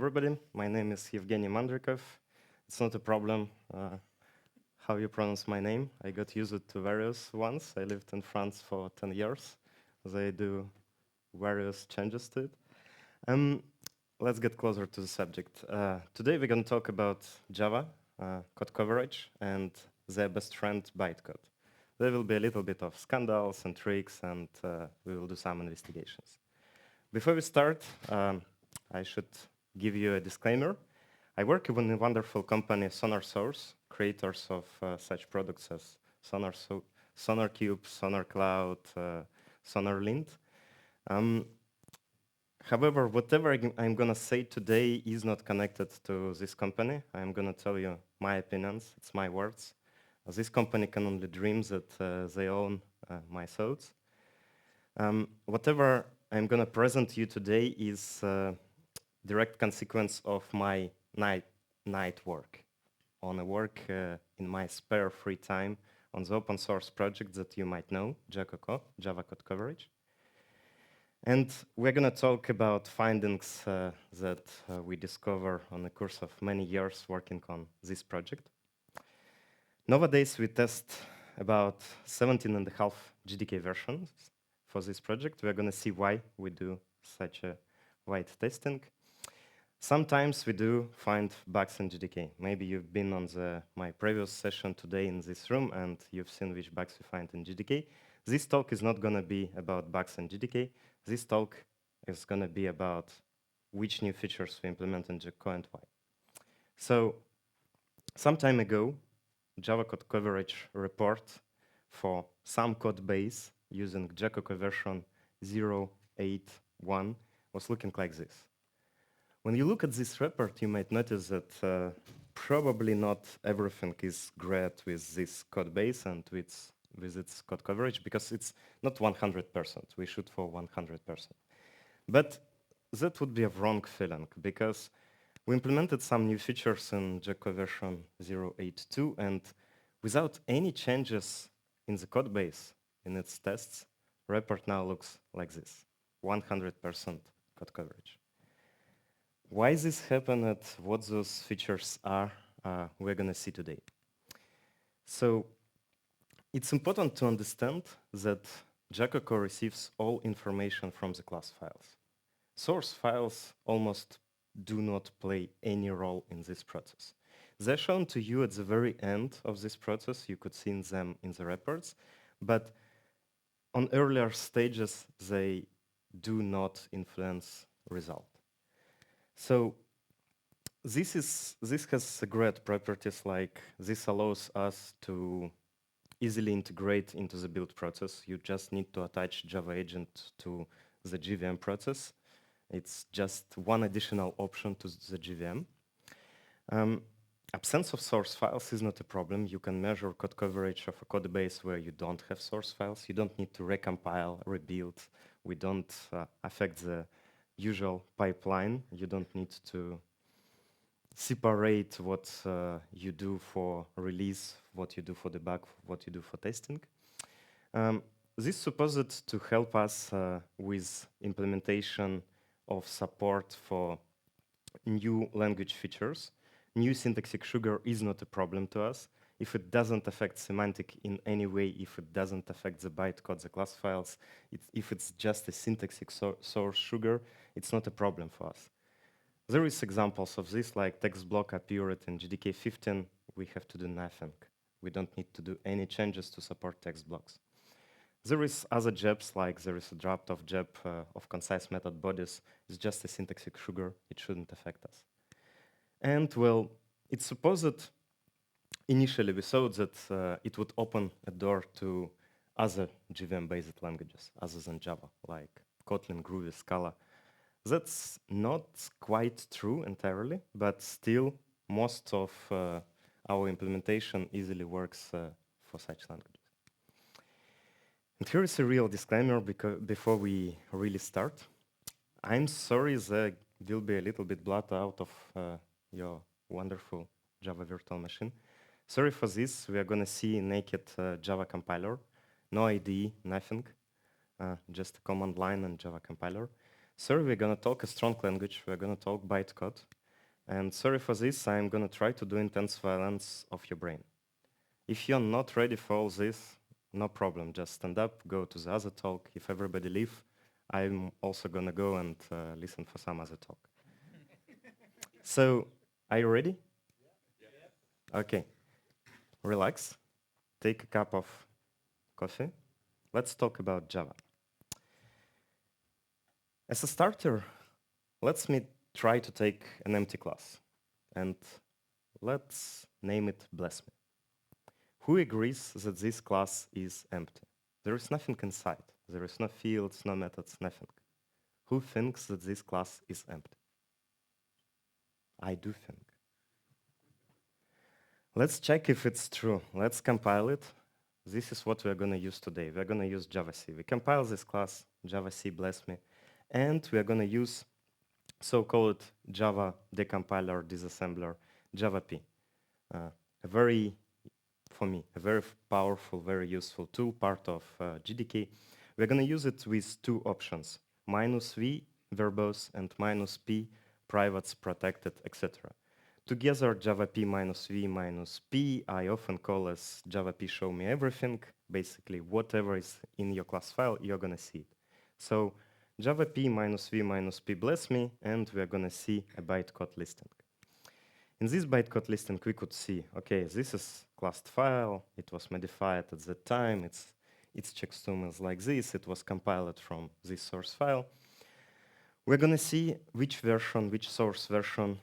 everybody. My name is Evgeny Mandrikov. It's not a problem how you pronounce my name. I got used to various ones. I lived in France for 10 years. They do various changes to it. Let's get closer to the subject. Today we're going to talk about Java, code coverage, and their best friend, Bytecode. There will be a little bit of scandals and tricks, and we will do some investigations. Before we start, I should give you a disclaimer. I work in a wonderful company, SonarSource, creators of such products as SonarCube, SonarCloud, SonarLint. However, whatever I'm going to say today is not connected to this company. I'm going to tell you my opinions. It's my words. This company can only dream that they own my thoughts. Whatever I'm going to present you today is direct consequence of my night work, on a work in my spare free time on the open source project that you might know, JaCoCo, Java Code Coverage. And we're going to talk about findings that we discover on the course of many years working on this project. Nowadays, we test about 17.5 GDK versions for this project. We're going to see why we do such a wide testing. Sometimes we do find bugs in GDK. Maybe you've been on my previous session today in this room and you've seen which bugs we find in GDK. This talk is not going to be about bugs in GDK. This talk is going to be about which new features we implement in JaCoCo and why. So, some time ago, Java Code Coverage report for some code base using JaCoCo version 0.8.1 was looking like this. When you look at this report, you might notice that probably not everything is great with this code base and with its code coverage, because it's not 100%. We shoot for 100%. But that would be a wrong feeling, because we implemented some new features in JaCoCo version 0.8.2, and without any changes in the code base, in its tests, report now looks like this, 100% code coverage. Why this happened and what those features are, we're going to see today. So it's important to understand that JaCoCo receives all information from the class files. Source files almost do not play any role in this process. They're shown to you at the very end of this process. You could see them in the reports, but on earlier stages, they do not influence result. So this has great properties, like this allows us to easily integrate into the build process. You just need to attach Java agent to the JVM process. It's just one additional option to the JVM. Absence of source files is not a problem. You can measure code coverage of a code base where you don't have source files. You don't need to recompile, rebuild. We don't affect the usual pipeline. You don't need to separate what you do for release, what you do for debug, what you do for testing. This is supposed to help us with implementation of support for new language features. New syntactic sugar is not a problem to us. If it doesn't affect semantic in any way, if it doesn't affect the bytecode, the class files, if it's just a syntactic source sugar, it's not a problem for us. There is examples of this, like text block appeared in JDK 15. We have to do nothing. We don't need to do any changes to support text blocks. There is other JEBs, like there is a draft of JEB of concise method bodies. It's just a syntactic sugar. It shouldn't affect us. And well, it's supposed initially we thought that it would open a door to other JVM-based languages other than Java, like Kotlin, Groovy, Scala. That's not quite true entirely, but still most of our implementation easily works for such languages. And here is a real disclaimer before we really start. I'm sorry there will be a little bit blood out of your wonderful Java virtual machine. Sorry for this. We are going to see naked Java compiler, no IDE, nothing, just a command line and Java compiler. Sorry, we're going to talk a strong language. We're going to talk bytecode. And sorry for this, I'm going to try to do intense violence of your brain. If you're not ready for all this, no problem. Just stand up, go to the other talk. If everybody leave, I'm also going to go and listen for some other talk. So, are you ready? Yeah. Okay. Relax. Take a cup of coffee. Let's talk about Java. As a starter, let's try to take an empty class. And let's name it Bless Me. Who agrees that this class is empty? There is nothing inside. There is no fields, no methods, nothing. Who thinks that this class is empty? I do think. Let's check if it's true. Let's compile it. This is what we're going to use today. We're going to use JavaC. We compile this class, JavaC Bless Me, and we're going to use so-called Java decompiler, disassembler, JavaP. For me, a very powerful, very useful tool, part of GDK. We're going to use it with two options, -v verbose and -p privates, protected, etc. Together, JavaP -v -p, I often call as JavaP show me everything. Basically, whatever is in your class file, you're going to see it. So JavaP -v -p bless me, and we're going to see a bytecode listing. In this bytecode listing, we could see, okay, this is classed file. It was modified at that time. Its checksum is like this. It was compiled from this source file. We're going to see which version, which source version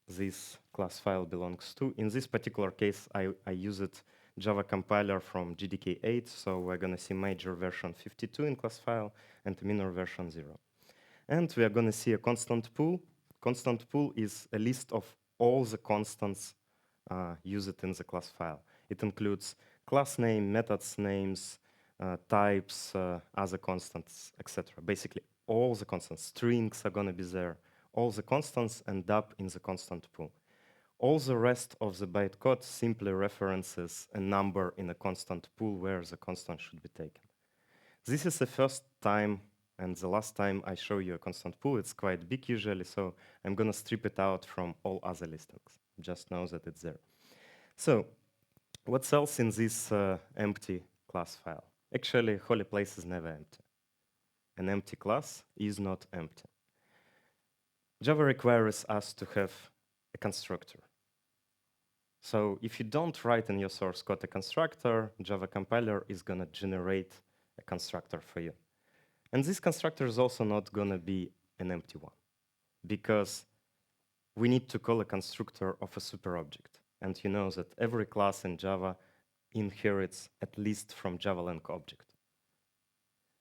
this class file belongs to. In this particular case, I used Java compiler from GDK 8, so we're going to see major version 52 in class file and minor version 0. And we are going to see a constant pool. Constant pool is a list of all the constants used in the class file. It includes class name, methods names, types, other constants, etc. Basically, all the constants. Strings are going to be there. All the constants end up in the constant pool. All the rest of the bytecode simply references a number in a constant pool where the constant should be taken. This is the first time and the last time I show you a constant pool. It's quite big usually, so I'm going to strip it out from all other listings. Just know that it's there. So what's else in this empty class file? Actually, holy place is never empty. An empty class is not empty. Java requires us to have a constructor. So if you don't write in your source code a constructor, Java compiler is going to generate a constructor for you. And this constructor is also not going to be an empty one, because we need to call a constructor of a super object. And you know that every class in Java inherits at least from Java-lang object.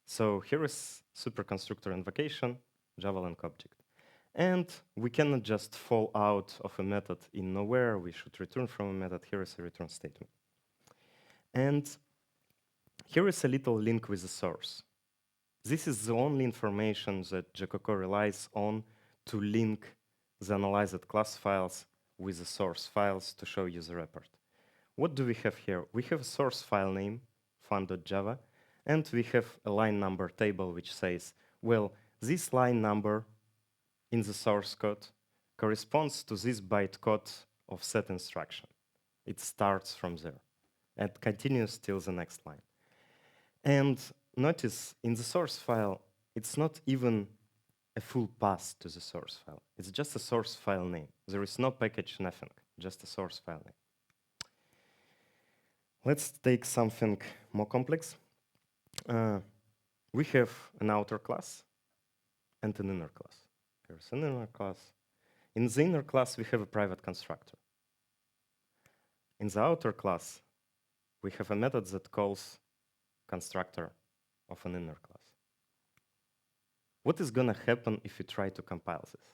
So here is super constructor invocation, Java-lang object. And we cannot just fall out of a method in nowhere. We should return from a method. Here is a return statement. And here is a little link with the source. This is the only information that JaCoCo relies on to link the analyzed class files with the source files to show you the report. What do we have here? We have a source file name, fun.java, and we have a line number table which says, well, this line number in the source code corresponds to this bytecode of set instruction. It starts from there and continues till the next line. And notice in the source file, it's not even a full path to the source file. It's just a source file name. There is no package, nothing, just a source file name. Let's take something more complex. We have an outer class and an inner class. Here's an inner class. In the inner class, we have a private constructor. In the outer class, we have a method that calls constructor of an inner class. What is going to happen if you try to compile this?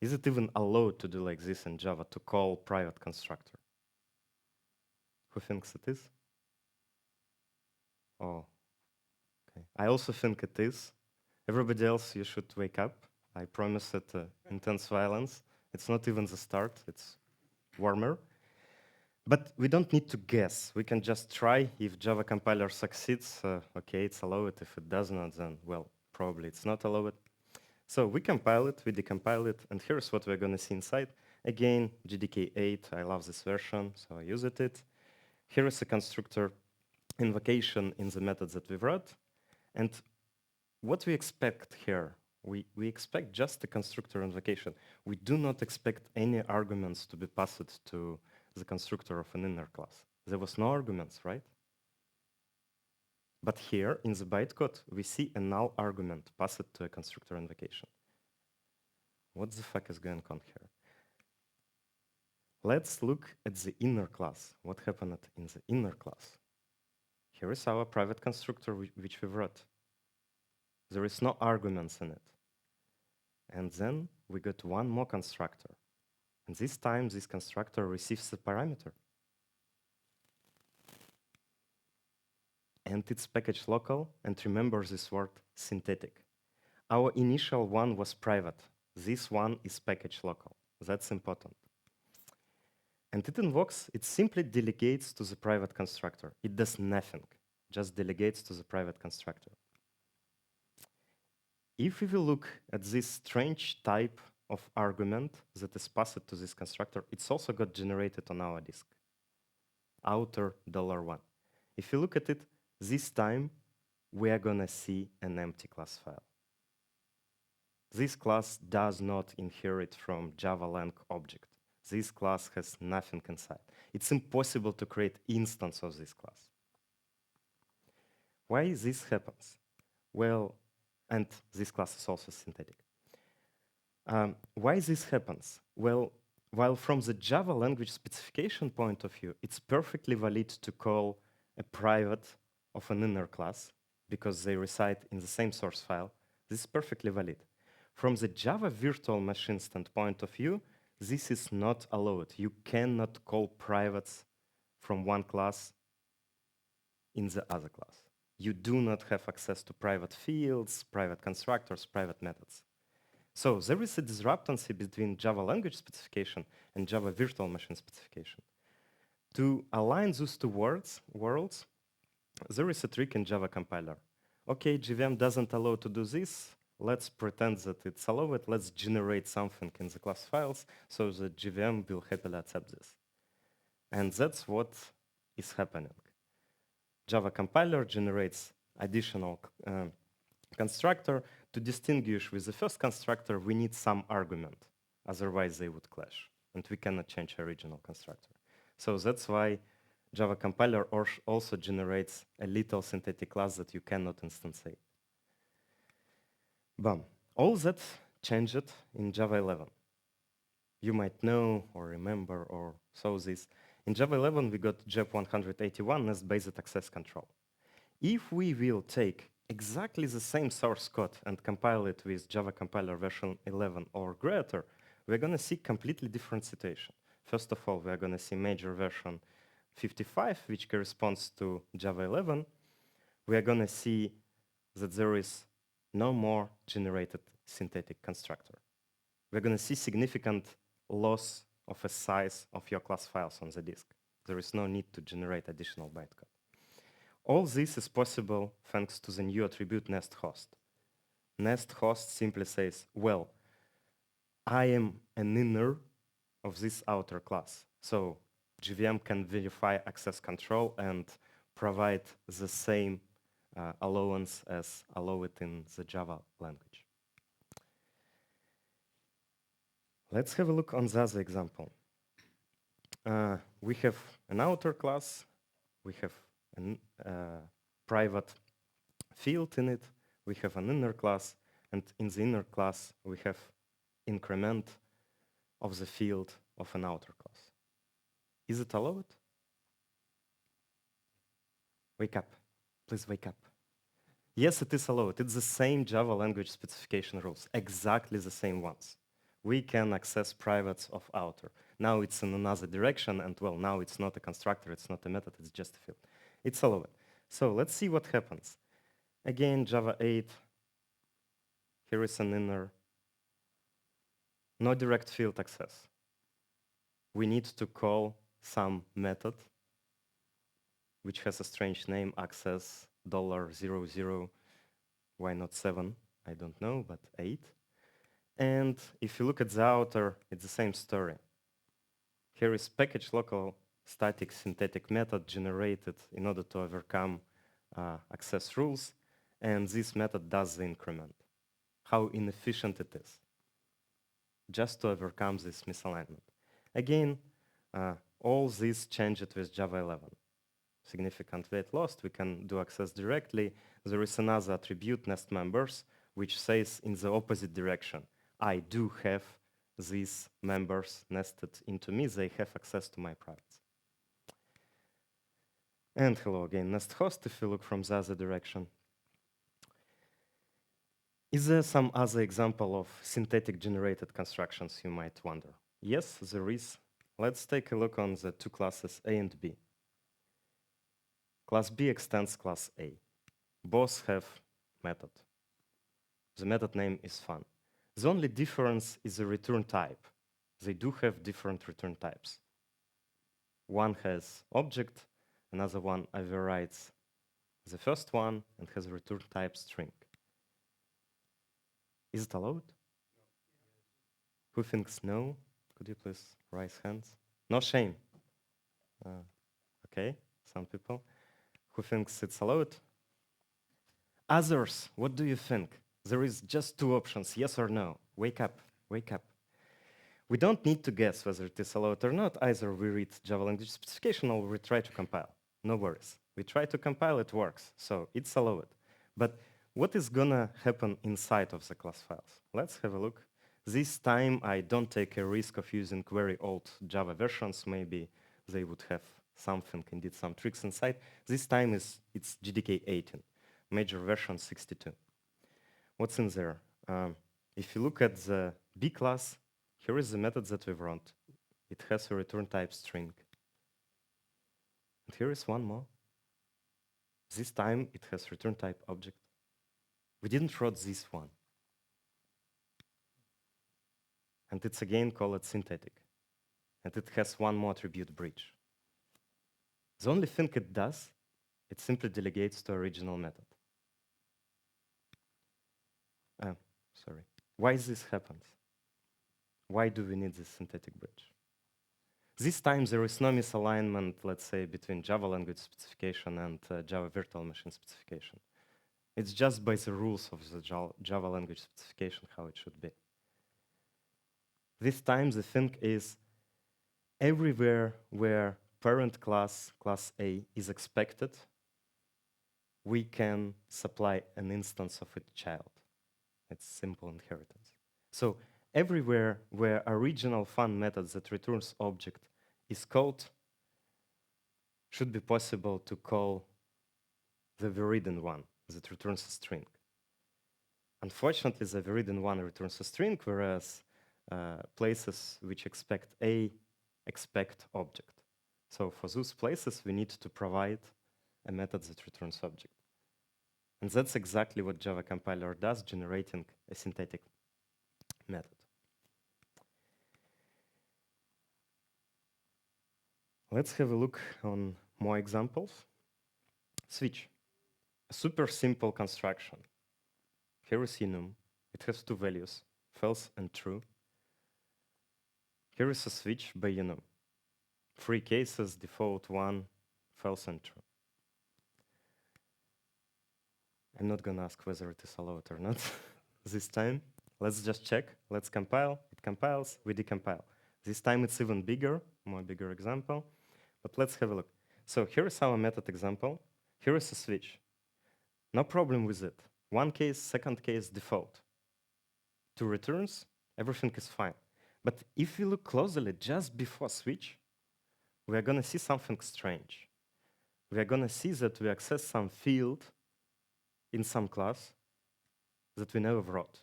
Is it even allowed to do like this in Java, to call private constructor? Who thinks it is? Oh, okay. I also think it is. Everybody else, you should wake up. I promise it intense violence. It's not even the start, it's warmer. But we don't need to guess. We can just try. If Java compiler succeeds, okay, it's allowed. If it does not, then, well, probably it's not allowed. So we compile it, we decompile it, and here's what we're going to see inside. Again, GDK 8, I love this version, so I used it. Here is a constructor invocation in the method that we wrote. And what we expect here, we expect just a constructor invocation. We do not expect any arguments to be passed to the constructor of an inner class. There was no arguments, right? But here in the bytecode, we see a null argument passed to a constructor invocation. What the fuck is going on here? Let's look at the inner class. What happened in the inner class? Here is our private constructor which we wrote. There is no arguments in it. And then we got one more constructor. And this time this constructor receives a parameter. And it's package local, and remember this word synthetic. Our initial one was private. This one is package local. That's important. And it invokes, it simply delegates to the private constructor. It does nothing, just delegates to the private constructor. If we will look at this strange type of argument that is passed to this constructor, it's also got generated on our disk, outer $1. If you look at it, this time we are gonna see an empty class file. This class does not inherit from Java lang object. This class has nothing inside. It's impossible to create instance of this class. Why this happens? Well, and this class is also synthetic. Why this happens? Well, while from the Java language specification point of view, it's perfectly valid to call a private of an inner class because they reside in the same source file. This is perfectly valid. From the Java virtual machine standpoint of view, this is not allowed. You cannot call privates from one class in the other class. You do not have access to private fields, private constructors, private methods. So there is a discrepancy between Java language specification and Java virtual machine specification. To align those two worlds, there is a trick in Java compiler. Okay, JVM doesn't allow to do this. Let's pretend that it's allowed. Let's generate something in the class files so that JVM will happily accept this. And that's what is happening. Java compiler generates additional constructor. To distinguish with the first constructor, we need some argument. Otherwise, they would clash. And we cannot change original constructor. So that's why Java compiler also generates a little synthetic class that you cannot instantiate. Boom. All that changed in Java 11. You might know or remember or saw this. In Java 11, we got JEP 181 as based access control. If we will take exactly the same source code and compile it with Java compiler version 11 or greater, we're going to see completely different situation. First of all, we're going to see major version 55, which corresponds to Java 11. We're going to see that there is no more generated synthetic constructor. We're going to see significant loss of a size of your class files on the disk. There is no need to generate additional bytecode. All this is possible thanks to the new attribute nest host. Nest host simply says, well, I am an inner of this outer class. So JVM can verify access control and provide the same allowance as allowed in the Java language. Let's have a look on the other example. We have an outer class, we have a private field in it, we have an inner class, and in the inner class we have increment of the field of an outer class. Is it allowed? Wake up. Please wake up. Yes, it is allowed. It's the same Java language specification rules, exactly the same ones. We can access privates of outer. Now it's in another direction, and well, now it's not a constructor, it's not a method, it's just a field. It's allowed. So let's see what happens. Again, Java 8. Here is an inner. No direct field access. We need to call some method which has a strange name, access $00, why not 7? I don't know, but 8. And if you look at the outer, it's the same story. Here is package local static synthetic method generated in order to overcome access rules, and this method does the increment. How inefficient it is, just to overcome this misalignment. Again, all this changed with Java 11. Significant weight lost, we can do access directly. There is another attribute, nest members, which says in the opposite direction. I do have these members nested into me, they have access to my privates. And hello again, nest host, if you look from the other direction. Is there some other example of synthetic generated constructions, you might wonder? Yes, there is. Let's take a look on the two classes A and B. Class B extends class A. Both have method. The method name is fun. The only difference is the return type. They do have different return types. One has object, another one overrides the first one and has a return type string. Is it allowed? Who thinks no? Could you please raise hands? No shame. Okay, some people. Who thinks it's allowed? Others, what do you think? There is just two options, yes or no. Wake up, wake up. We don't need to guess whether it is allowed or not. Either we read Java language specification or we try to compile. No worries. We try to compile, it works. So it's allowed. But what is gonna happen inside of the class files? Let's have a look. This time I don't take a risk of using very old Java versions. Maybe they would have something, indeed some tricks inside. This time it's JDK 18, major version 62. What's in there? If you look at the B class, here is the method that we wrote. It has a return type string. And here is one more. This time it has return type object. We didn't write this one. And it's again called synthetic. And it has one more attribute, bridge. The only thing it does, it simply delegates to original method. Sorry. Why this happens? Why do we need this synthetic bridge? This time there is no misalignment, let's say, between Java language specification and Java virtual machine specification. It's just by the rules of the Java language specification how it should be. This time the thing is everywhere where parent class, class A, is expected, we can supply an instance of its child. It's simple inheritance. So everywhere where original fun method that returns object is called, should be possible to call the Viridin one that returns a string. Unfortunately, the Viridin one returns a string, whereas places which expect A expect object. So for those places, we need to provide a method that returns object. And that's exactly what Java compiler does, generating a synthetic method. Let's have a look on more examples. Switch, a super simple construction. Here is Enum. It has two values, false and true. Here is a switch by Enum. 3 cases, default 1, false and true. I'm not gonna ask whether it is allowed or not this time. Let's just check. Let's compile. It compiles, we decompile. This time it's even bigger, more bigger example. But let's have a look. So here is our method example. Here is a switch. No problem with it. One case, second case, default. 2 returns, everything is fine. But if we look closely just before switch, we are gonna see something strange. We are gonna see that we access some field in some class that we never wrote.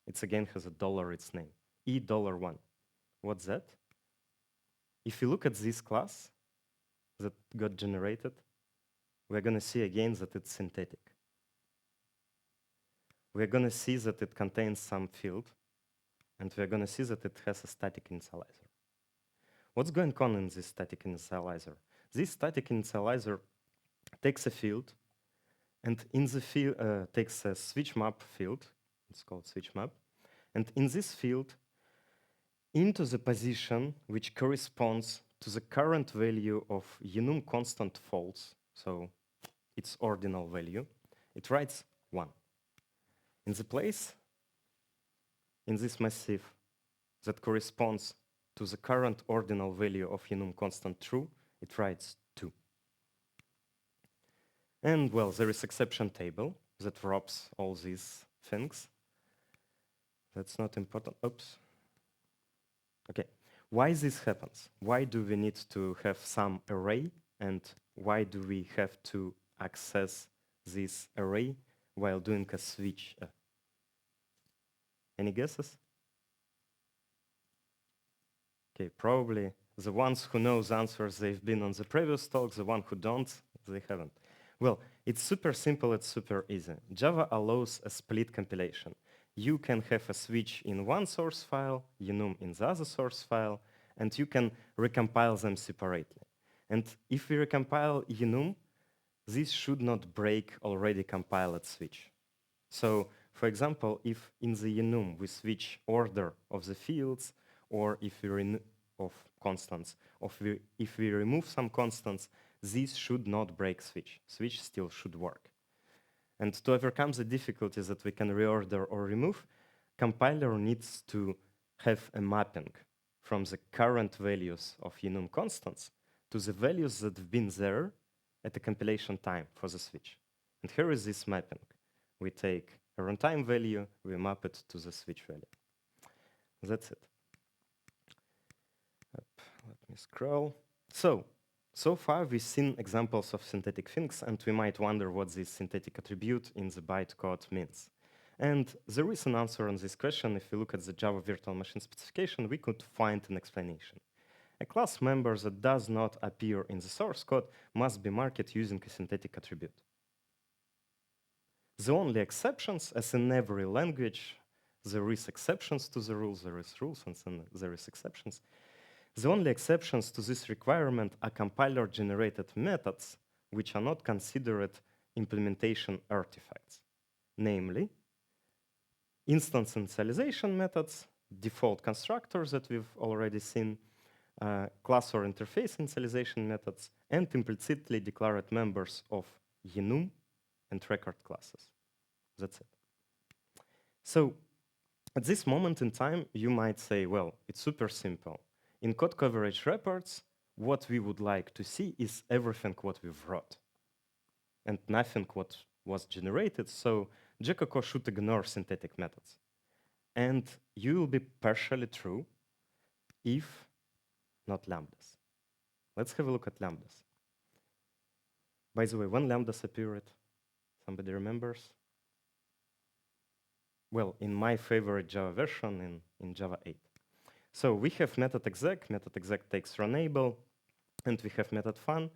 It again has a dollar its name, $1. What's that? If you look at this class that got generated, we're gonna see again that it's synthetic. We're gonna see that it contains some field, and we're gonna see that it has a static initializer. What's going on in this static initializer? This static initializer takes a field, and in the field takes a switch map field, It's called switch map. And in this field, into the position which corresponds to the current value of Enum constant false, so its ordinal value, it writes 1. In the place, in this massive that corresponds to the current ordinal value of Enum constant true, it writes 2. And well, there is exception table that wraps all these things. That's not important. Oops. Okay. Why this happens? Why do we need to have some array, and why do we have to access this array while doing a switch? Any guesses? Okay, probably the ones who know the answers, they've been on the previous talk. The one who don't, they haven't. Well, it's super simple, it's super easy. Java allows a split compilation. You can have a switch in one source file, Enum in the other source file, and you can recompile them separately. And if we recompile Enum, this should not break already compiled switch. So, for example, if in the Enum we switch order of the fields, or if we of constants, if we remove some constants, this should not break switch. Switch still should work. And to overcome the difficulties that we can reorder or remove, compiler needs to have a mapping from the current values of Enum constants to the values that have been there at the compilation time for the switch. And here is this mapping. We take a runtime value, we map it to the switch value. That's it. Let me scroll. So far we've seen examples of synthetic things, and we might wonder what this synthetic attribute in the bytecode means. And there is an answer on this question. If we look at the Java virtual machine specification, we could find an explanation. A class member that does not appear in the source code must be marked using a synthetic attribute. The only exceptions, as in every language, there is exceptions to the rules, there is rules and then there is exceptions. The only exceptions to this requirement are compiler-generated methods, which are not considered implementation artifacts. Namely, instance initialization methods, default constructors that we've already seen, class or interface initialization methods, and implicitly declared members of Enum and record classes. That's it. So at this moment in time, you might say, well, it's super simple. In code coverage reports, what we would like to see is everything what we've wrote and nothing what was generated. So JaCoCo should ignore synthetic methods. And you will be partially true if not lambdas. Let's have a look at lambdas. By the way, when lambdas appeared, somebody remembers? Well, in my favorite Java version, in Java 8. So we have method exec takes runable, and we have method fun.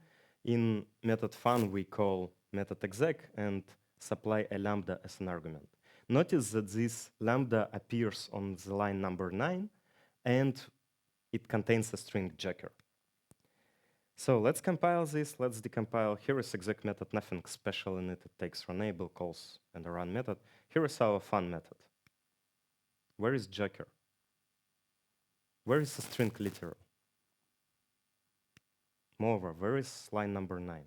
In method fun, we call method exec and supply a lambda as an argument. Notice that this lambda appears on the line number 9, and it contains a string jacker. So let's compile this, let's decompile. Here is exec method, nothing special in it. It takes runable, calls, and a run method. Here is our fun method. Where is jacker? Where is the string literal? Moreover, where is line number 9?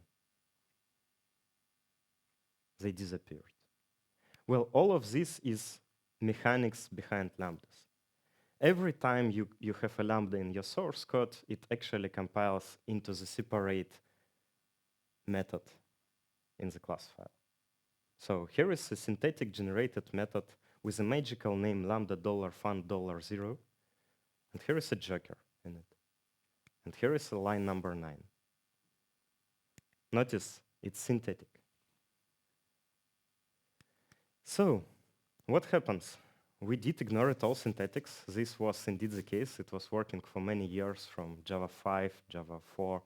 They disappeared. Well, all of this is mechanics behind lambdas. Every time you have a lambda in your source code, it actually compiles into the separate method in the class file. So here is a synthetic generated method with a magical name lambda $fun $0. And here is a jacker in it. And here is a line number 9. Notice it's synthetic. So what happens? We did ignore it all synthetics. This was indeed the case. It was working for many years from Java 5, Java 4,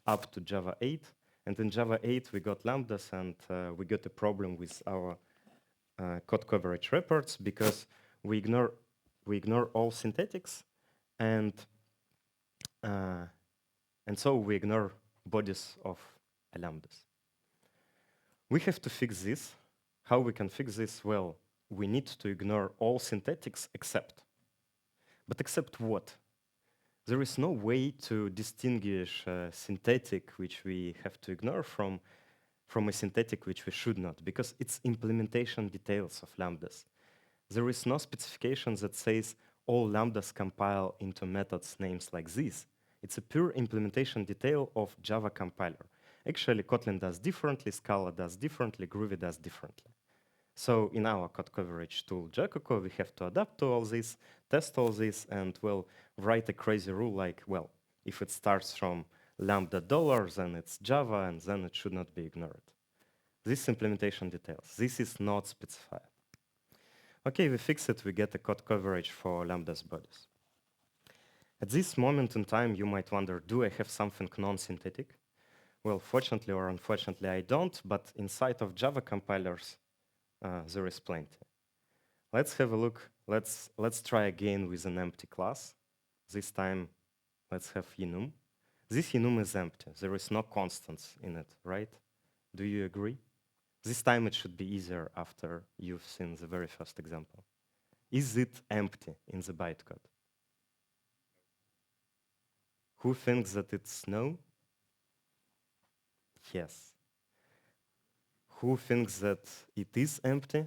up to Java 8. And in Java 8, we got lambdas, and we got a problem with our code coverage reports because we ignore all synthetics, and so we ignore bodies of lambdas. We have to fix this. How we can fix this? Well, we need to ignore all synthetics except. But except what? There is no way to distinguish a synthetic which we have to ignore from a synthetic which we should not, because it's implementation details of lambdas. There is no specification that says all lambdas compile into methods names like this. It's a pure implementation detail of Java compiler. Actually, Kotlin does differently, Scala does differently, Groovy does differently. So in our code coverage tool JaCoCo, we have to adapt to all this, test all this, and, well, write a crazy rule like, well, if it starts from lambda $, then it's Java, and then it should not be ignored. This implementation details. This is not specified. Okay, we fix it, we get a code coverage for lambdas bodies. At this moment in time, you might wonder, do I have something non-synthetic? Well, fortunately or unfortunately, I don't, but inside of Java compilers, there is plenty. Let's have a look. Let's try again with an empty class. This time, let's have Enum. This Enum is empty. There is no constants in it, right? Do you agree? This time it should be easier after you've seen the very first example. Is it empty in the bytecode? Who thinks that it's no? Yes. Who thinks that it is empty?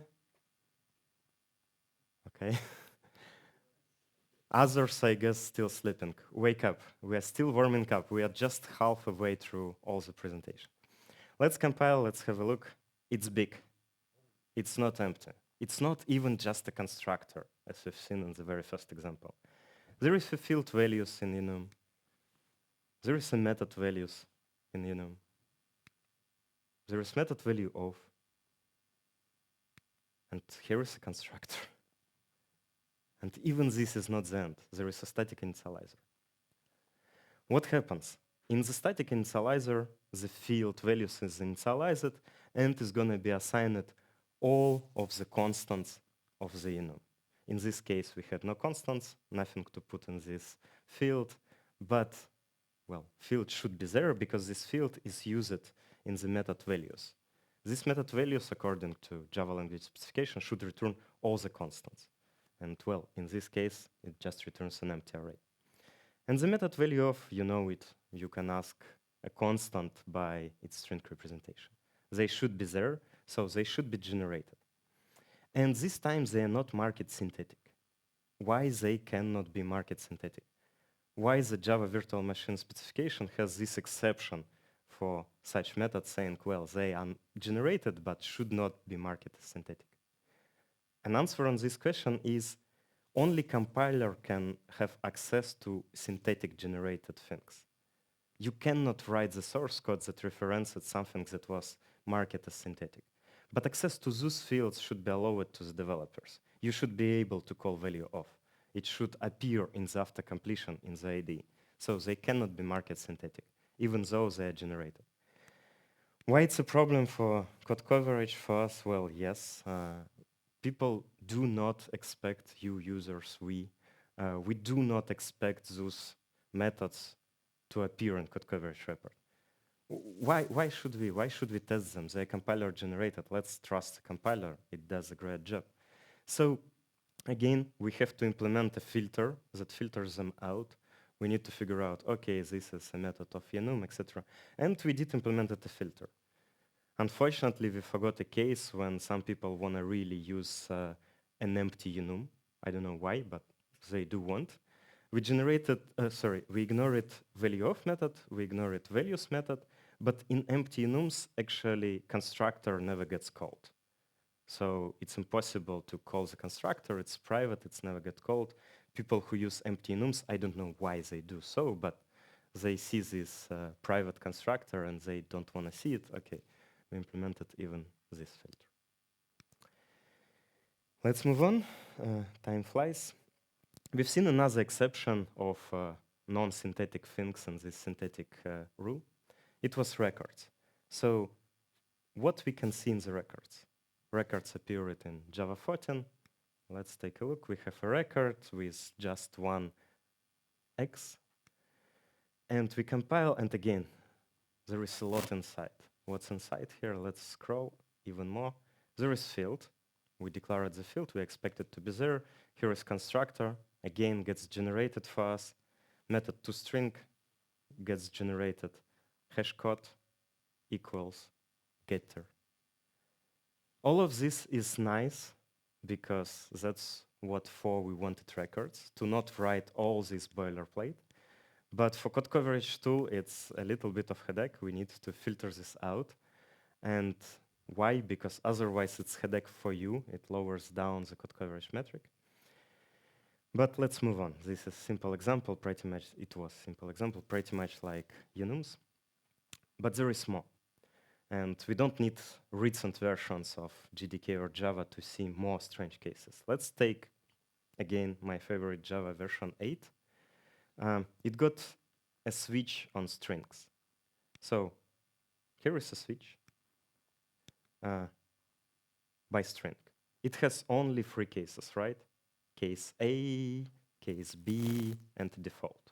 Okay. Others, I guess, still sleeping. Wake up. We are still warming up. We are just half a way through all the presentation. Let's compile. Let's have a look. It's big. It's not empty. It's not even just a constructor, as we've seen in the very first example. There is a field values in Enum. There is a method values in Enum. There is method value of. And here is a constructor. And even this is not the end. There is a static initializer. What happens? In the static initializer, the field values is initialized and is going to be assigned all of the constants of the enum. In this case, we had no constants, nothing to put in this field, but, well, field should be there because this field is used in the method values. These method values, according to Java language specification, should return all the constants. And, well, in this case, it just returns an empty array. And the method value of, you know it, you can ask a constant by its string representation. They should be there, so they should be generated. And this time they are not market synthetic. Why they cannot be market synthetic? Why the Java virtual machine specification has this exception for such methods saying, well, they are generated but should not be market synthetic? An answer on this question is only compiler can have access to synthetic generated things. You cannot write the source code that references something that was marked as synthetic. But access to those fields should be allowed to the developers. You should be able to call value of. It should appear in the after completion in the ID. So they cannot be market synthetic, even though they are generated. Why it's a problem for code coverage for us? Well, yes, people do not expect you users, we do not expect those methods to appear in code coverage report. Why should we? Why should we test them? They're compiler generated. Let's trust the compiler. It does a great job. So again, we have to implement a filter that filters them out. We need to figure out, okay, this is a method of enum, etc. And we did implement a filter. Unfortunately, we forgot a case when some people want to really use an empty enum. I don't know why, but they do want. We generated, we ignored value of method, we ignored values method, but in empty enums, actually, constructor never gets called. So it's impossible to call the constructor, it's private, it's never get called. People who use empty enums, I don't know why they do so, but they see this private constructor and they don't want to see it. Okay, we implemented even this filter. Let's move on, time flies. We've seen another exception of non-synthetic things in this synthetic rule. It was records. So what we can see in the records? Records appeared in Java 14. Let's take a look. We have a record with just one X. And we compile, and again, there is a lot inside. What's inside here? Let's scroll even more. There is field we declared the field, we expect it to be there. Here is constructor, again gets generated for us. Method toString gets generated. Hash code equals getter. All of this is nice because that's what for we wanted records, to not write all this boilerplate. But for code coverage too, it's a little bit of headache. We need to filter this out. And why? Because otherwise it's headache for you. It lowers down the code coverage metric. But let's move on. This is simple example, pretty much, it was simple example, pretty much like Enums. But there is more. And we don't need recent versions of GDK or Java to see more strange cases. Let's take, again, my favorite Java version 8. It got a switch on strings. So here is a switch by string. It has only 3 cases, right? Case A, case B, and default.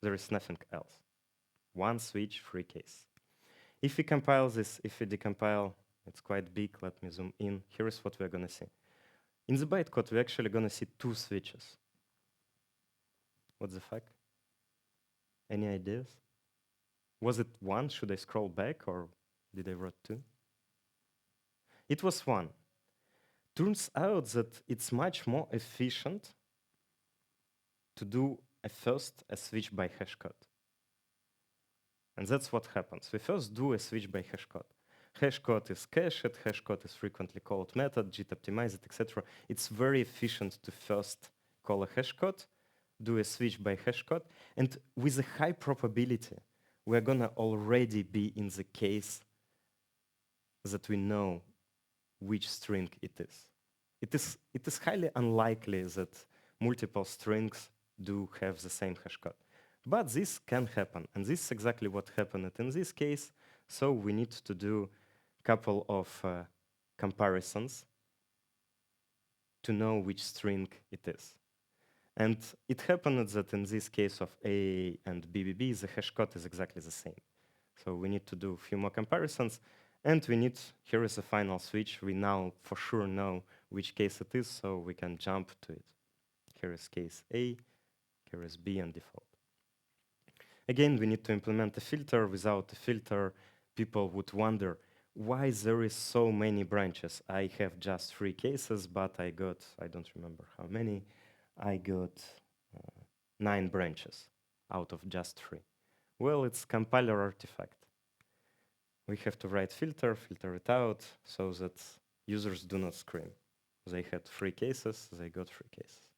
There is nothing else. 1 switch, 3 case. If we compile this, if we decompile, it's quite big. Let me zoom in. Here is what we're going to see. In the bytecode, we're actually going to see 2 switches. What the fuck? Any ideas? Was it 1? Should I scroll back, or did I write 2? It was 1. Turns out that it's much more efficient to do first a switch by hash code. And that's what happens. We first do a switch by hash code. Hash code is cached, hash code is frequently called method, git optimize it, etc. It's very efficient to first call a hash code, do a switch by hash code, and with a high probability, we're gonna already be in the case that we know which string it is. It is highly unlikely that multiple strings do have the same hash code. But this can happen, and this is exactly what happened in this case. So we need to do a couple of comparisons to know which string it is. And it happened that in this case of A and BBB, the hash code is exactly the same. So we need to do a few more comparisons, and we need, here is the final switch. We now for sure know which case it is, so we can jump to it. Here is case A, here is B and default. Again, we need to implement a filter. Without a filter, people would wonder why there is so many branches. I have just 3 cases, but I got, I don't remember how many, I got 9 branches out of just 3. Well, it's compiler artifact. We have to write filter, filter it out, so that users do not scream. They had 3 cases, they got 3 cases.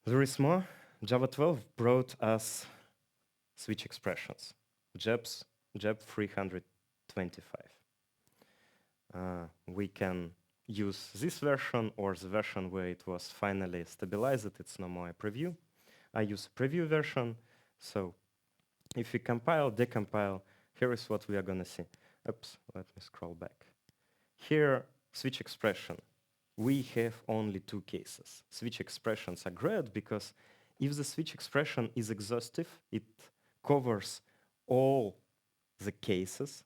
There is more. Java 12 brought us switch expressions, JEB 325. We can use this version or the version where it was finally stabilized. It's no more a preview. I use a preview version. So if we compile, decompile, here is what we are going to see. Oops, let me scroll back. Here, switch expression. We have only 2 cases. Switch expressions are great because if the switch expression is exhaustive, it covers all the cases.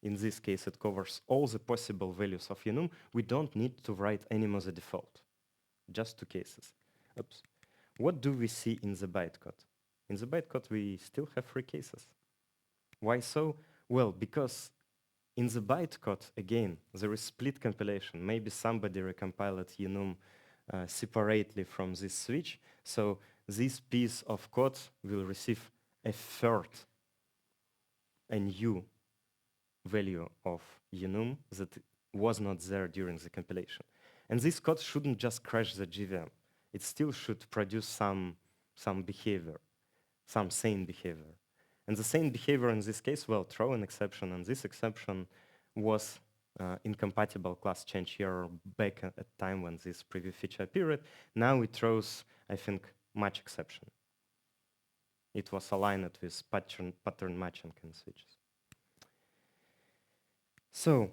In this case, it covers all the possible values of Enum. We don't need to write Enum as a default, just 2 cases. Oops. What do we see in the bytecode? In the bytecode, we still have 3 cases. Why so? Well, because in the bytecode, again, there is split compilation. Maybe somebody recompiled Enum separately from this switch. So this piece of code will receive a third, a new value of Enum that was not there during the compilation. And this code shouldn't just crash the JVM. It still should produce some behavior, some sane behavior. And the same behavior in this case, well, throw an exception, and this exception was incompatible class change error back at the time when this preview feature appeared. Now it throws, I think, match exception. It was aligned with pattern matching in switches. So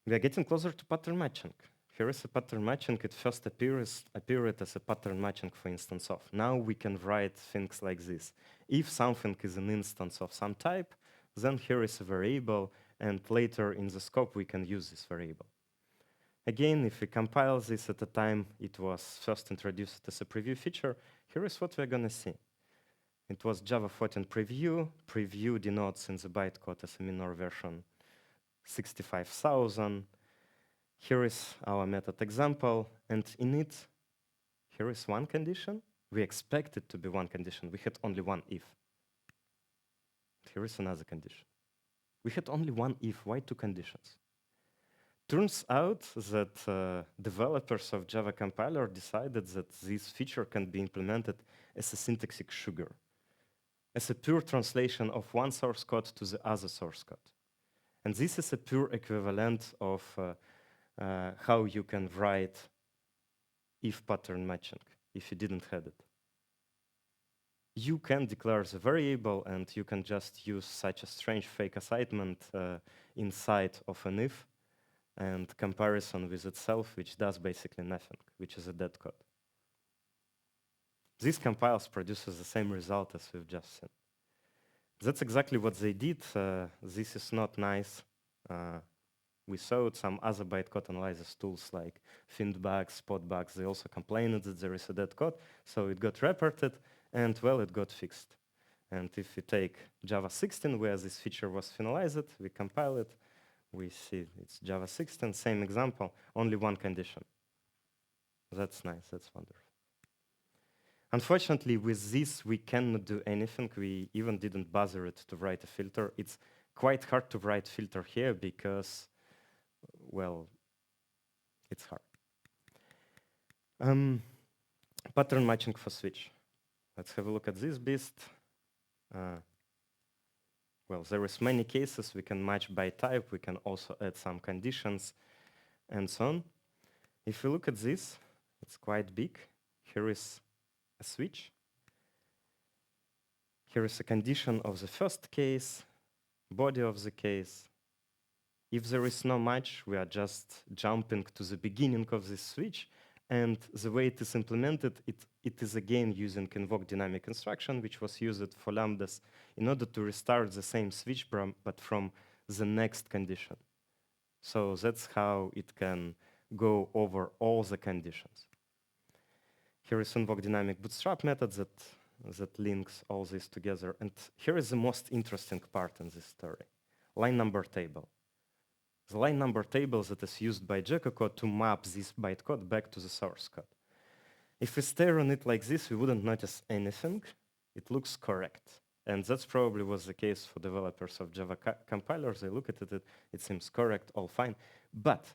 we are getting closer to pattern matching. Here is a pattern matching. It first appeared as a pattern matching for instance of. Now we can write things like this. If something is an instance of some type, then here is a variable, and later in the scope we can use this variable. Again, if we compile this at the time it was first introduced as a preview feature, here is what we're going to see. It was Java 14 preview. Preview denotes in the bytecode as a minor version 65,000. Here is our method example, and in it, here is one condition. We expect it to be one condition. We had only one if. Here is another condition. We had only one if. Why two conditions? Turns out that developers of Java compiler decided that this feature can be implemented as a syntactic sugar, as a pure translation of one source code to the other source code. And this is a pure equivalent of how you can write if pattern matching if you didn't have it. You can declare the variable and you can just use such a strange fake assignment inside of an if and comparison with itself, which does basically nothing, which is a dead code. This compiles produces the same result as we've just seen. That's exactly what they did. This is not nice. We saw some other bytecode analysis tools like findbugs, spotbugs. They also complained that there is a dead code, so it got reported, and well, it got fixed. And if we take Java 16, where this feature was finalized, we compile it, we see it's Java 16, same example, only one condition. That's nice, that's wonderful. Unfortunately, with this, we cannot do anything. We even didn't bother it to write a filter. It's quite hard to write filter here because, well, it's hard. Pattern matching for switch. Let's have a look at this beast. Well, there is many cases. We can match by type. We can also add some conditions and so on. If we look at this, it's quite big. Here is a switch. Here is a condition of the first case, body of the case. If there is no match, we are just jumping to the beginning of this switch. And the way it is implemented, it is again using invoke dynamic instruction, which was used for lambdas in order to restart the same switch, but from the next condition. So that's how it can go over all the conditions. Here is invoke dynamic bootstrap method that links all this together. And here is the most interesting part in this story, line number table. The line number table that is used by JaCoCo to map this bytecode back to the source code. If we stare on it like this, we wouldn't notice anything. It looks correct. And that's probably was the case for developers of Java compilers. They look at it, it seems correct, all fine. But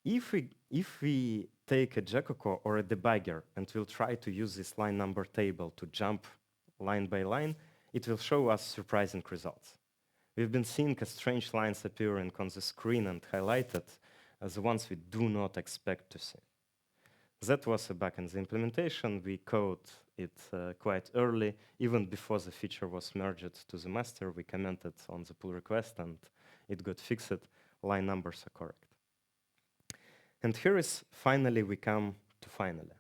if we take a JaCoCo or a debugger and we'll try to use this line number table to jump line by line, it will show us surprising results. We've been seeing strange lines appearing on the screen and highlighted as the ones we do not expect to see. That was a bug in the implementation. We code it quite early. Even before the feature was merged to the master, we commented on the pull request and it got fixed. Line numbers are correct. And here is finally we come to finally.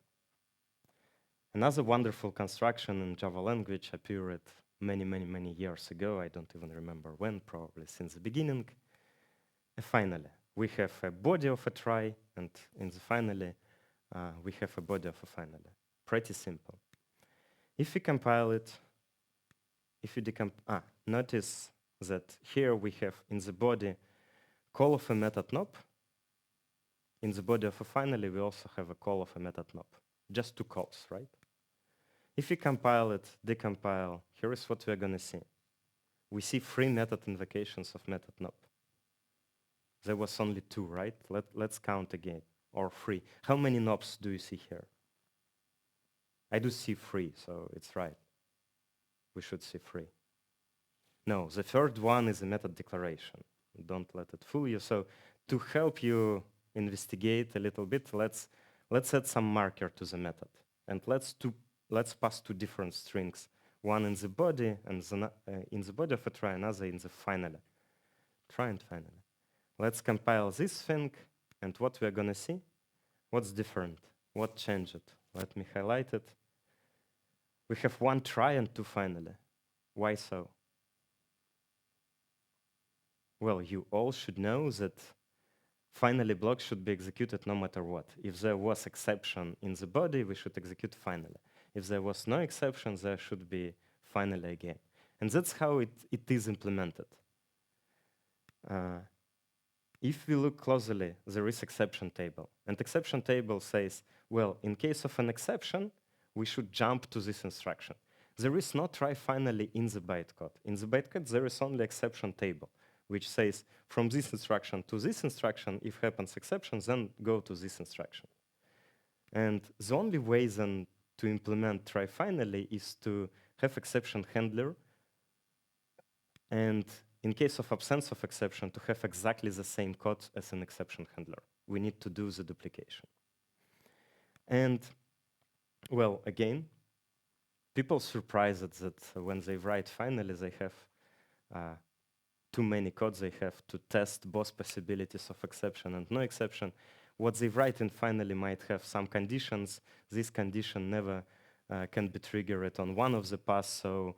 Another wonderful construction in Java language appeared many years ago. I don't even remember when, probably since the beginning. Finally, we have a body of a try, and in the finally, we have a body of a finally. Pretty simple. If we compile it, if we notice that here we have in the body call of a method nop. In the body of a finally, we also have a call of a method nop. Just two calls, right? If we compile it, decompile, here is what we're going to see. We see 3 method invocations of method nop. There was only 2, right? Let's count again, or 3. How many nops do you see here? I do see 3, so it's right. We should see 3. No, the third one is a method declaration. Don't let it fool you. So to help you investigate a little bit, let's add some marker to the method. And let's pass 2 different strings, one in the body and in the body of a try, another in the finally. Try and finally. Let's compile this thing, and what we're going to see? What's different? What changed? Let me highlight it. We have 1 try and 2 finally. Why so? Well, you all should know that finally block should be executed no matter what. If there was exception in the body, we should execute finally. If there was no exception, there should be finally again. And that's how it is implemented. If we look closely, there is exception table. And exception table says, well, in case of an exception, we should jump to this instruction. There is no try finally in the bytecode. In the bytecode, there is only exception table, which says from this instruction to this instruction, if happens exception, then go to this instruction. And the only way then to implement try finally is to have exception handler, and in case of absence of exception, to have exactly the same code as an exception handler. We need to do the duplication. And well, again, people surprised that when they write finally, they have too many codes. They have to test both possibilities of exception and no exception. What they write in finally might have some conditions. This condition never can be triggered on one of the paths, so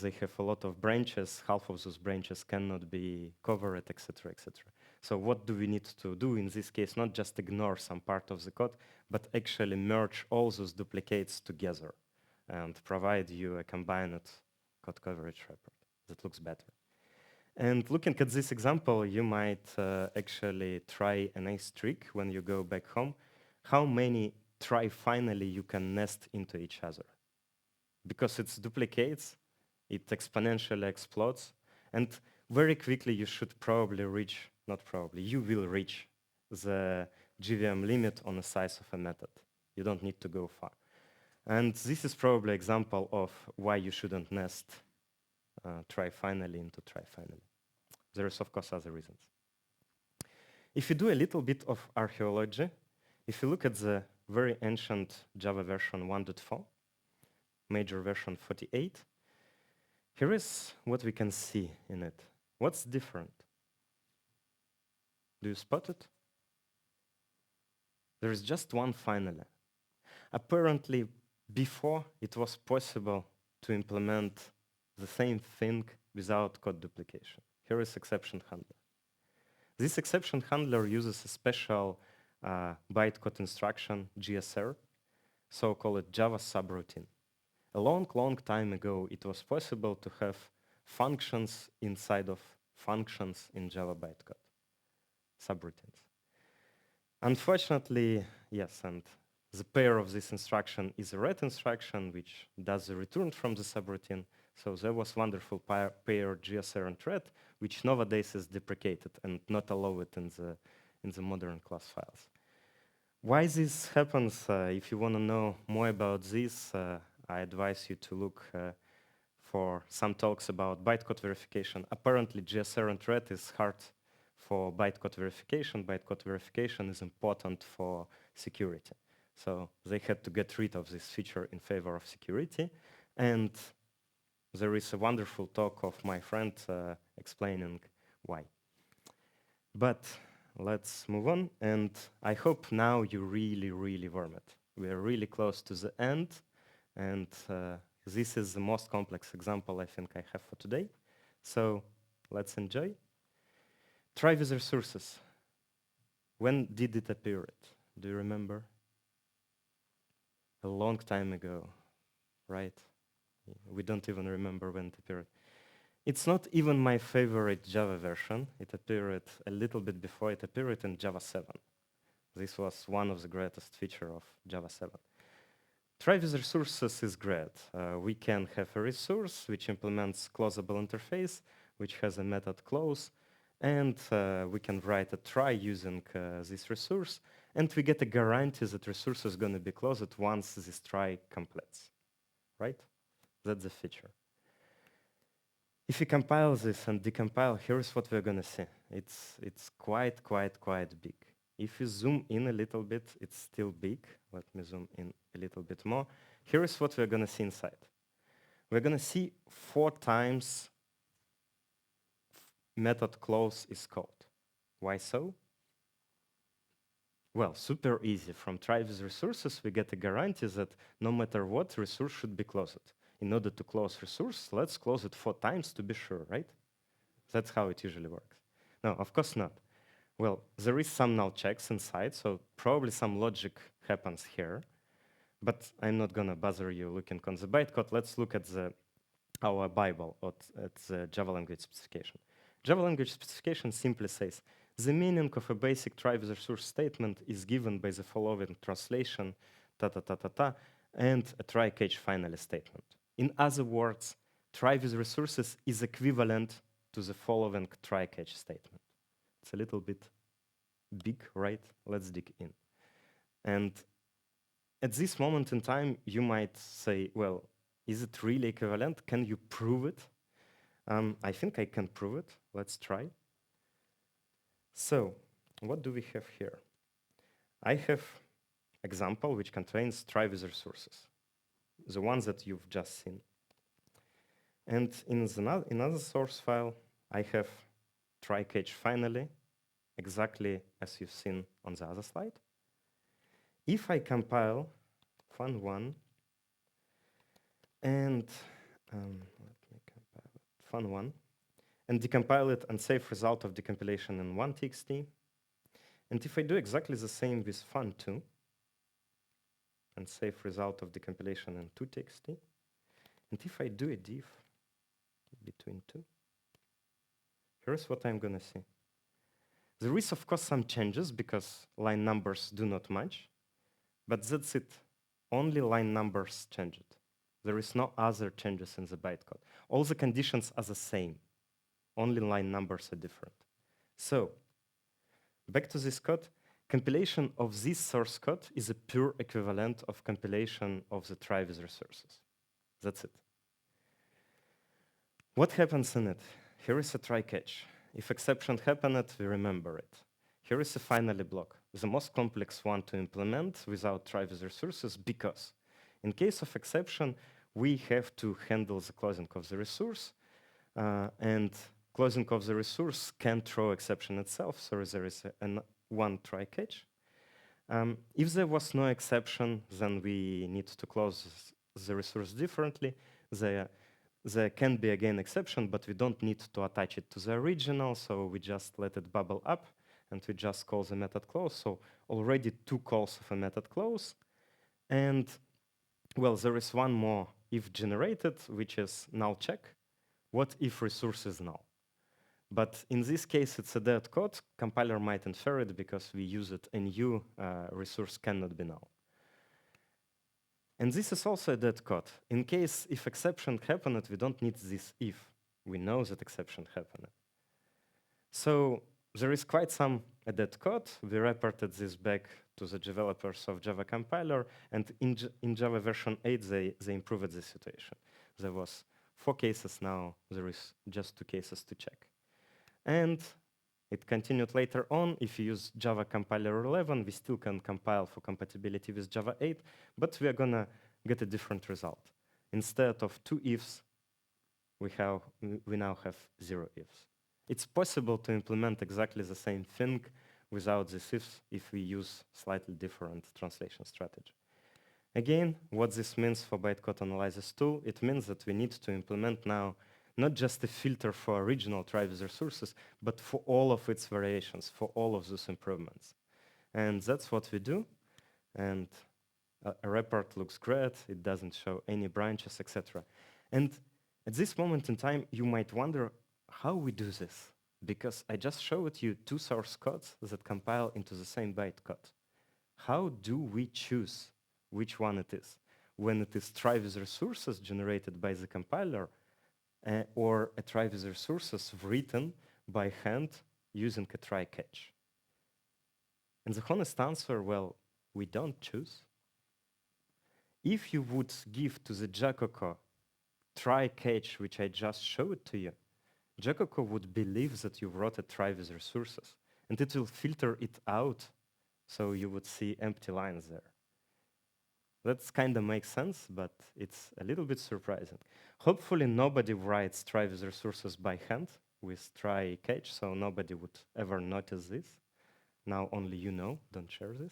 they have a lot of branches. Half of those branches cannot be covered, etc., etc. So what do we need to do in this case? Not just ignore some part of the code, but actually merge all those duplicates together and provide you a combined code coverage report that looks better. And looking at this example, you might actually try a nice trick when you go back home. How many try finally you can nest into each other? Because it's duplicates, it exponentially explodes, and very quickly you should probably reach, not probably, you will reach the GVM limit on the size of a method. You don't need to go far. And this is probably an example of why you shouldn't nest try finally into try finally. There is, of course, other reasons. If you do a little bit of archaeology, if you look at the very ancient Java version 1.4, major version 48, here is what we can see in it. What's different? Do you spot it? There is just one finally. Apparently, before it was possible to implement the same thing without code duplication. Here is exception handler. This exception handler uses a special bytecode instruction, GSR, so-called Java subroutine. A long, long time ago, it was possible to have functions inside of functions in Java bytecode, subroutines. Unfortunately, yes, and the pair of this instruction is a ret instruction, which does the return from the subroutine. So there was wonderful pair GSR and ret, which nowadays is deprecated and not allowed in the modern class files. Why this happens, if you want to know more about this, I advise you to look for some talks about bytecode verification. Apparently, GSR and ret is hard for bytecode verification. Bytecode verification is important for security. So they had to get rid of this feature in favor of security. And there is a wonderful talk of my friend explaining why. But let's move on. And I hope now you really, really warm it. We are really close to the end. And this is the most complex example I think I have for today. So let's enjoy. Try with resources. When did it appear? Do you remember? A long time ago, right? We don't even remember when it appeared. It's not even my favorite Java version. It appeared a little bit before. It appeared in Java 7. This was one of the greatest features of Java 7. Try with resources is great. We can have a resource which implements closable interface, which has a method close, and we can write a try using this resource, and we get a guarantee that resource is going to be closed once this try completes, right? That's the feature. If we compile this and decompile, here's what we're going to see. It's quite big. If you zoom in a little bit, it's still big. Let me zoom in a little bit more. Here is what we're going to see inside. We're going to see 4 times method close is called. Why so? Well, super easy. From try with resources, we get a guarantee that no matter what, resource should be closed. In order to close resource, let's close it 4 times to be sure, right? That's how it usually works. No, of course not. Well, there is some null checks inside, so probably some logic happens here. But I'm not gonna bother you looking on the bytecode. Let's look at our Bible at the Java language specification. Java language specification simply says, the meaning of a basic try with resource statement is given by the following translation, and a try catch finally statement. In other words, try with resources is equivalent to the following try catch statement. It's a little bit big, right? Let's dig in. And at this moment in time, you might say, well, is it really equivalent? Can you prove it? I think I can prove it. Let's try. So what do we have here? I have example which contains try with resources, the ones that you've just seen. And in another source file, I have try catch finally, exactly as you've seen on the other slide. If I compile fun1 and let me compile it, fun1 and decompile it and save result of decompilation in 1.txt, and if I do exactly the same with fun2 and save result of decompilation in 2.txt, and if I do a diff between two, here's what I'm gonna see. There is of course some changes because line numbers do not match, but that's it. Only line numbers changed. There is no other changes in the bytecode. All the conditions are the same. Only line numbers are different. So, back to this code. Compilation of this source code is a pure equivalent of compilation of the try with resources. That's it. What happens in it? Here is a try catch. If exception happened, we remember it. Here is a finally block, the most complex one to implement without try with resources, because in case of exception, we have to handle the closing of the resource, and closing of the resource can throw exception itself, so there is one try catch. If there was no exception, then we need to close the resource differently. There can be again exception, but we don't need to attach it to the original, so we just let it bubble up, and we just call the method close. So already two calls of a method close. And well, there is one more if generated, which is null check. What if resource is null? But in this case, it's a dead code. Compiler might infer it because we use it in new resource cannot be null. And this is also a dead code. In case if exception happened, we don't need this if. We know that exception happened. So there is quite some dead code. We reported this back to the developers of Java compiler, and in Java version 8, they improved the situation. There was 4 cases, now there is just 2 cases to check. And it continued later on. If you use Java compiler 11, we still can compile for compatibility with Java 8, but we are gonna get a different result. Instead of 2 ifs, we now have 0 ifs. It's possible to implement exactly the same thing without these ifs if we use slightly different translation strategy. Again, what this means for bytecode analysis tool, it means that we need to implement now not just a filter for original try with resources, but for all of its variations, for all of those improvements. And that's what we do. And a report looks great. It doesn't show any branches, etc. And at this moment in time, you might wonder how we do this, because I just showed you 2 source codes that compile into the same bytecode. How do we choose which one it is? When it is try with resources generated by the compiler, or a try with resources written by hand using a try catch? And the honest answer, well, we don't choose. If you would give to the JaCoCo try catch, which I just showed to you, JaCoCo would believe that you wrote a try with resources, and it will filter it out, so you would see empty lines there. That kind of makes sense, but it's a little bit surprising. Hopefully nobody writes try with resources by hand with try catch, so nobody would ever notice this. Now only you know, don't share this.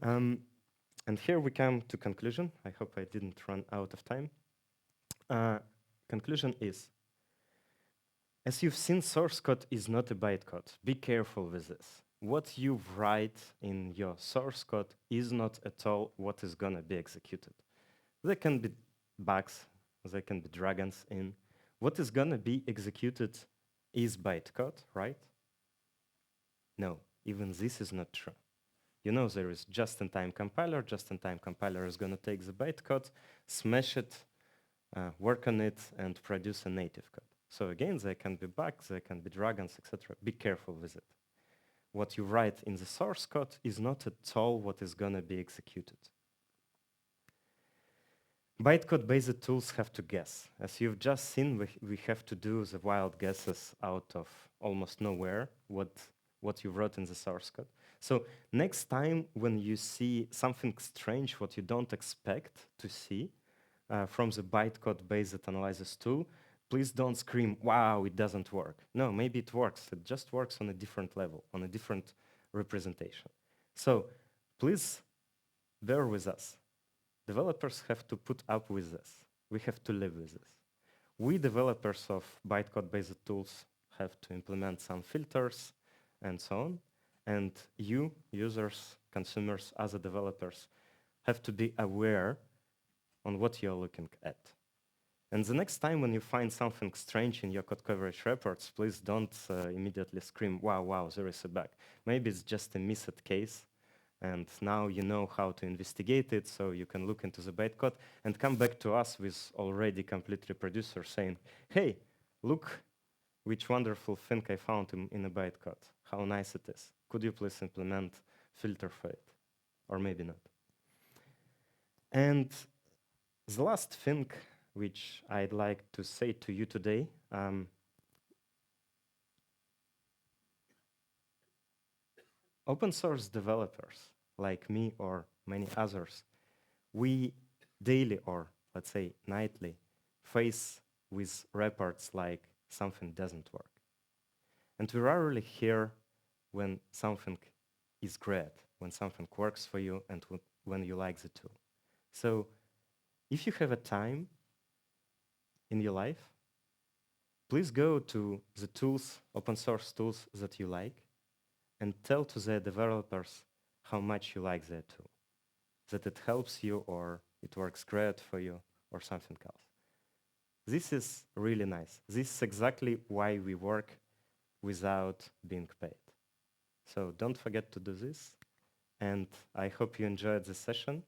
And here we come to conclusion. I hope I didn't run out of time. Conclusion is, As you've seen, source code is not a bytecode. Be careful with this. What you write in your source code is not at all what is gonna be executed. There can be bugs, there can be dragons in. What is gonna be executed is bytecode, right? No, even this is not true. You know there is just-in-time compiler. Just-in-time compiler is gonna take the bytecode, smash it, work on it, and produce a native code. So again, there can be bugs, there can be dragons, etc. Be careful with it. What you write in the source code is not at all what is gonna be executed. Bytecode-based tools have to guess. As you've just seen, we have to do the wild guesses out of almost nowhere, what you wrote in the source code. So next time when you see something strange, what you don't expect to see from the bytecode-based analysis tool, please don't scream, wow, it doesn't work. No, maybe it works. It just works on a different level, on a different representation. So please bear with us. Developers have to put up with this. We have to live with this. We developers of bytecode-based tools have to implement some filters and so on. And you, users, consumers, other developers, have to be aware on what you're looking at. And the next time when you find something strange in your code coverage reports, please don't immediately scream, wow, wow, there is a bug. Maybe it's just a missed case, and now you know how to investigate it, so you can look into the bytecode and come back to us with already complete reproducer saying, hey, look which wonderful thing I found in a bytecode. How nice it is. Could you please implement filter for it? Or maybe not. And the last thing which I'd like to say to you today, open source developers like me or many others, we daily or let's say nightly face with reports like something doesn't work. And we rarely hear when something is great, when something works for you and when you like the tool. So if you have a time in your life, please go to the tools, open source tools that you like, and tell to the developers how much you like their tool, that it helps you or it works great for you or something else. This is really nice. This is exactly why we work without being paid. So don't forget to do this, and I hope you enjoyed this session.